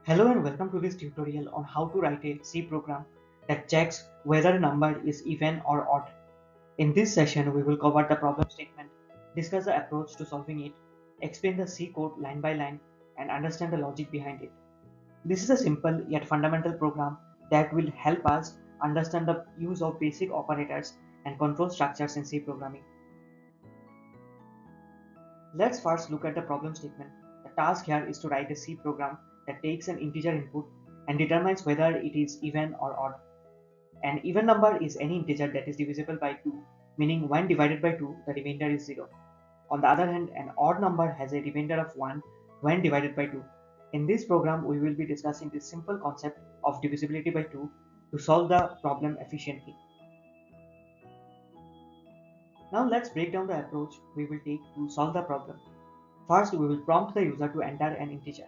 Hello and welcome to this tutorial on how to write a C program that checks whether a number is even or odd. In this session, we will cover the problem statement, discuss the approach to solving it, explain the C code line by line, and understand the logic behind it. This is a simple yet fundamental program that will help us understand the use of basic operators and control structures in C programming. Let's first look at the problem statement. The task here is to write a C program that takes an integer input and determines whether it is even or odd. An even number is any integer that is divisible by 2, meaning when divided by 2, the remainder is 0. On the other hand, an odd number has a remainder of 1 when divided by 2. In this program, we will be discussing this simple concept of divisibility by 2 to solve the problem efficiently. Now let's break down the approach we will take to solve the problem. First, we will prompt the user to enter an integer.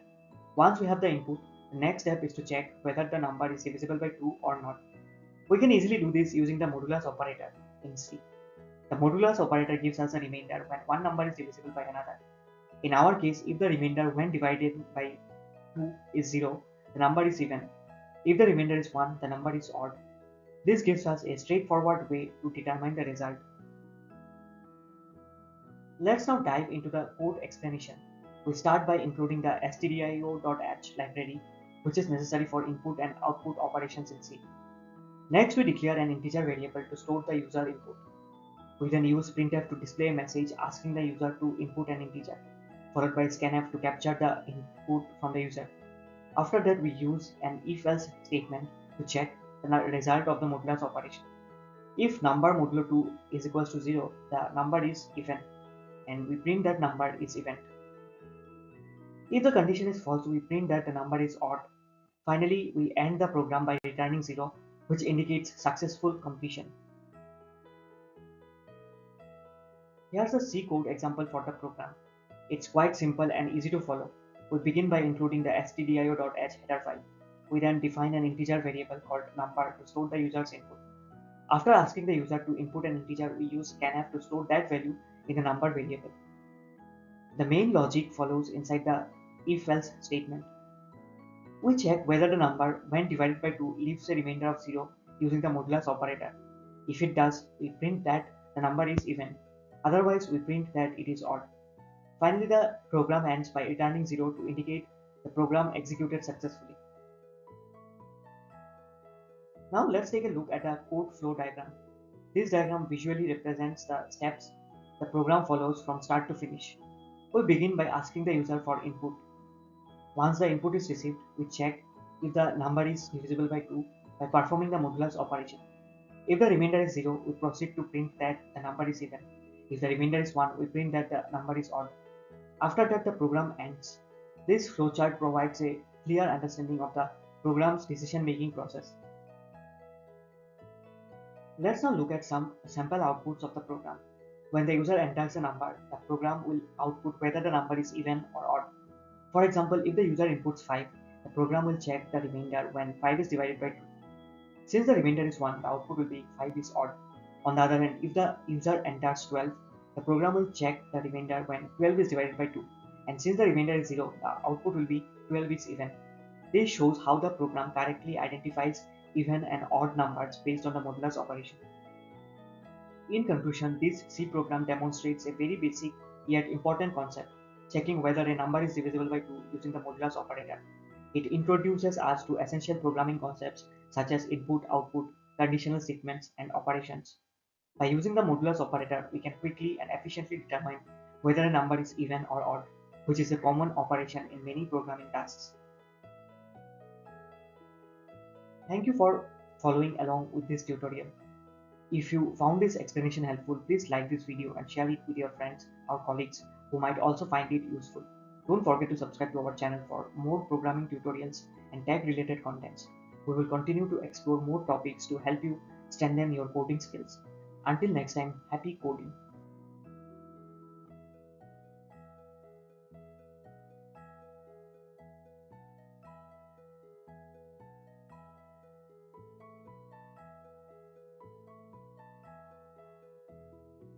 Once we have the input, the next step is to check whether the number is divisible by 2 or not. We can easily do this using the modulus operator in C. The modulus operator gives us a remainder when one number is divisible by another. In our case, if the remainder when divided by 2 is 0, the number is even. If the remainder is 1, the number is odd. This gives us a straightforward way to determine the result. Let's now dive into the code explanation. We start by including the stdio.h library, which is necessary for input and output operations in C. Next, we declare an integer variable to store the user input. We then use printf to display a message asking the user to input an integer, followed by scanf to capture the input from the user. After that, we use an if-else statement to check the result of the modulus operation. If number modulo 2 is equals to 0, the number is even, and we print that number is even. If the condition is false, we print that the number is odd. Finally, we end the program by returning 0, which indicates successful completion. Here's a C code example for the program. It's quite simple and easy to follow. We begin by including the stdio.h header file. We then define an integer variable called number to store the user's input. After asking the user to input an integer, we use scanf to store that value in the number variable. The main logic follows inside the if-else statement. We check whether the number, when divided by 2, leaves a remainder of 0 using the modulus operator. If it does, we print that the number is even. Otherwise, we print that it is odd. Finally, the program ends by returning 0 to indicate the program executed successfully. Now let's take a look at a code flow diagram. This diagram visually represents the steps the program follows from start to finish. We begin by asking the user for input. Once the input is received, we check if the number is divisible by 2 by performing the modulus operation. If the remainder is 0, we proceed to print that the number is even. If the remainder is 1, we print that the number is odd. After that, the program ends. This flowchart provides a clear understanding of the program's decision-making process. Let's now look at some sample outputs of the program. When the user enters a number, the program will output whether the number is even or odd. For example, if the user inputs 5, the program will check the remainder when 5 is divided by 2. Since the remainder is 1, the output will be 5 is odd. On the other hand, if the user enters 12, the program will check the remainder when 12 is divided by 2. And since the remainder is 0, the output will be 12 is even. This shows how the program correctly identifies even and odd numbers based on the modulus operation. In conclusion, this C program demonstrates a very basic yet important concept, checking whether a number is divisible by 2 using the modulus operator. It introduces us to essential programming concepts such as input, output, conditional statements, and operations. By using the modulus operator, we can quickly and efficiently determine whether a number is even or odd, which is a common operation in many programming tasks. Thank you for following along with this tutorial. If you found this explanation helpful, please like this video and share it with your friends or colleagues who might also find it useful. Don't forget to subscribe to our channel for more programming tutorials and tech related contents. We will continue to explore more topics to help you strengthen your coding skills. Until next time, happy coding!